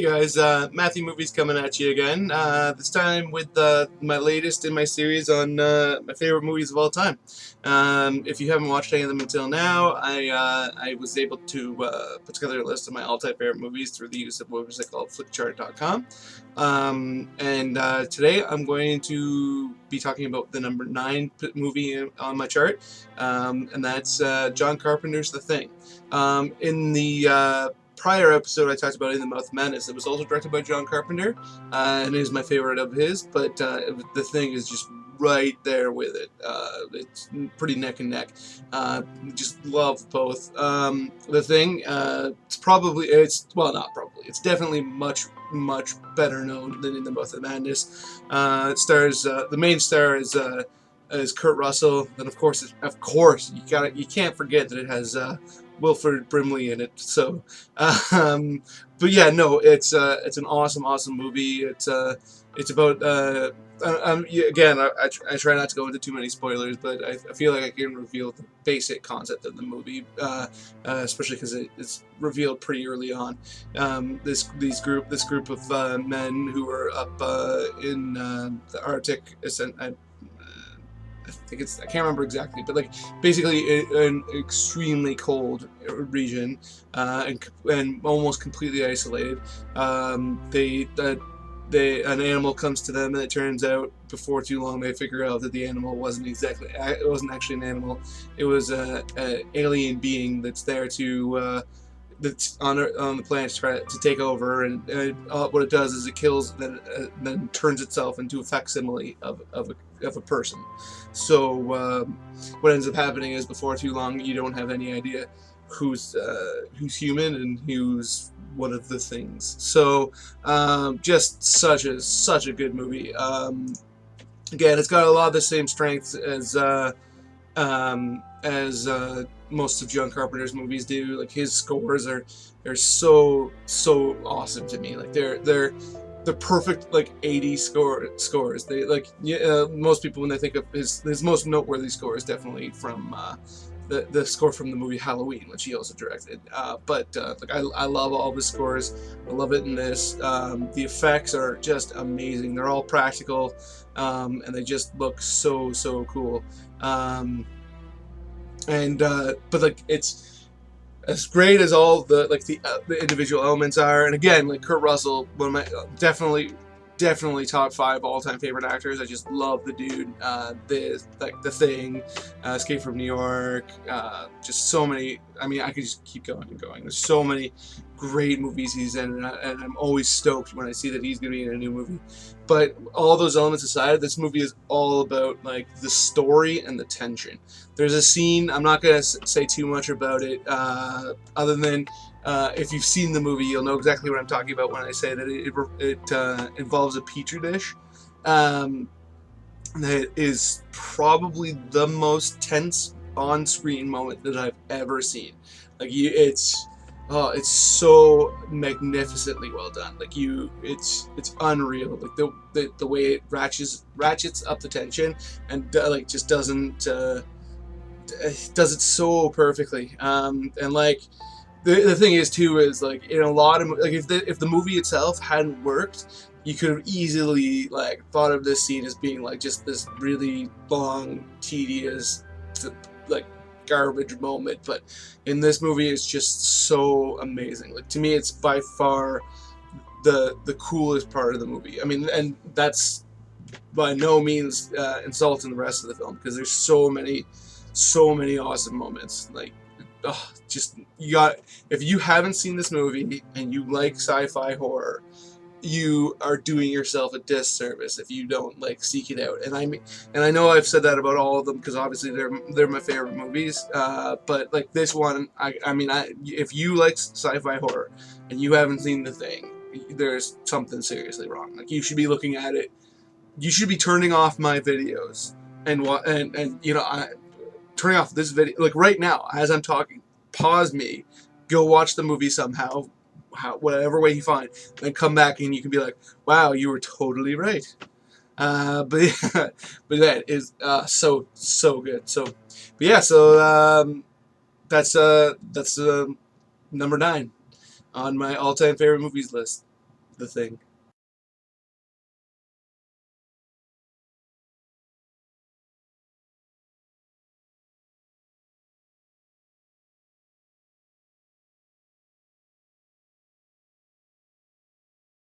guys, Matthew Movies coming at you again. This time with my latest in my series on my favorite movies of all time. If you haven't watched any of them until now, I was able to put together a list of my all-time favorite movies through the use of a website called flickchart.com. Today I'm going to be talking about the number 9 movie on my chart, and that's John Carpenter's The Thing. In the prior episode I talked about In the Mouth of Madness. It was also directed by John Carpenter, and is my favorite of his, but The Thing is just right there with it. It's pretty neck and neck. Just love both. The Thing, it's definitely much better known than In the Mouth of Madness. It stars, the main star is Kurt Russell. Then of course you can't forget that it has Wilford Brimley in it. So, but yeah, no, it's an awesome movie. It's about again, I try not to go into too many spoilers, but I feel like I can reveal the basic concept of the movie, especially because it's revealed pretty early on. This group of men who are up in the Arctic, I can't remember exactly, but like basically an extremely cold region, and almost completely isolated. An animal comes to them, and it turns out before too long they figure out that the animal wasn't actually an animal. It was an alien being that's there to that's on the planet to try to take over, and what it does is it kills, then turns itself into a facsimile of a person. So what ends up happening is before too long you don't have any idea who's human and who's one of the things. So just such a good movie. Again, it's got a lot of the same strengths as most of John Carpenter's movies do. Like his scores are so awesome to me. Like they're perfect, like 80s scores. They most people, when they think of his most noteworthy score, is definitely from the score from the movie Halloween, which he also directed. Like I love all of his scores. I love it in this. The effects are just amazing. They're all practical, and they just look so cool. But like it's as great as all the individual elements are. And again, like Kurt Russell, one of my definitely top 5 all-time favorite actors. I just love the dude. The Thing, Escape from New York, just so many. I mean, I could just keep going and going. There's so many great movies he's in, and I'm always stoked when I see that he's going to be in a new movie. But all those elements aside, this movie is all about like the story and the tension. There's a scene, I'm not going to say too much about it, other than if you've seen the movie, you'll know exactly what I'm talking about when I say that it involves a petri dish. That is probably the most tense on-screen moment that I've ever seen. Like it's so magnificently well done. Like it's unreal. Like the way it ratchets up the tension, and just does it so perfectly. And like the thing is too is like in a lot of if the movie itself hadn't worked, you could have easily like thought of this scene as being like just this really long, tedious, like garbage moment. But in this movie, it's just so amazing. Like to me, it's by far the coolest part of the movie. I mean, and that's by no means insulting the rest of the film, because there's so many awesome moments. Like if you haven't seen this movie and you like sci-fi horror, you are doing yourself a disservice if you don't like seek it out. And I know I've said that about all of them, because obviously they're my favorite movies. But like this one, if you like sci-fi horror and you haven't seen The Thing, there's something seriously wrong. Like you should be looking at it. You should be turning off my videos and turning off this video, like right now as I'm talking. Pause me, go watch the movie somehow, whatever way you find, then come back and you can be like, wow, you were totally right. But that is so good. So, but yeah, so that's number 9 on my all-time favorite movies list. The Thing.